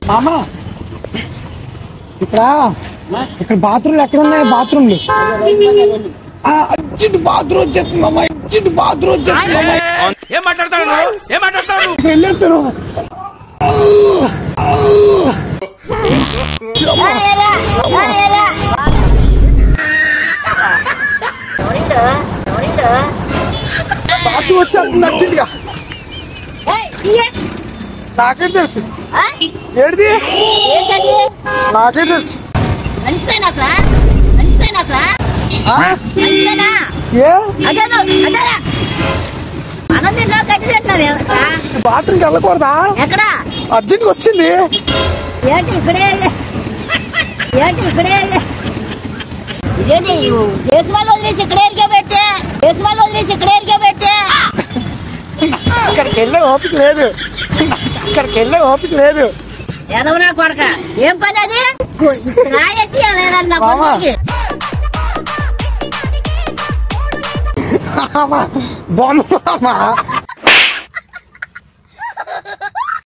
మామా ఇక్కడ బాత్రూమ్లు ఎక్కడ ఉన్నాయి? బాత్రూమ్లు అర్జెంట్ బాత్రూమ్ వచ్చేస్తుంది మామా, అర్జెంట్ బాత్రూమ్ వచ్చేస్తుంది మామా. ఏం మాట్లాడతాడు వెళ్ళేస్తాను. బాత్రూమ్ వచ్చేస్తుంది అర్జెంట్గా. నాకే తెలుసు ఏంటిది, నాకే తెలుసు. బాత్రూమ్కి వెళ్ళకూడదా? ఎక్కడ అర్జెంట్గా వచ్చింది. ఏంటి ఇక్కడే ఇదేంటి దేశవాళ్ళు వదిలేసి ఇక్కడే పెట్టే అక్కడికి వెళ్ళే ఓపిక లేదు. ఎదవనా కొడక, ఏం పని అది? రాయెత్తి బొమ్మ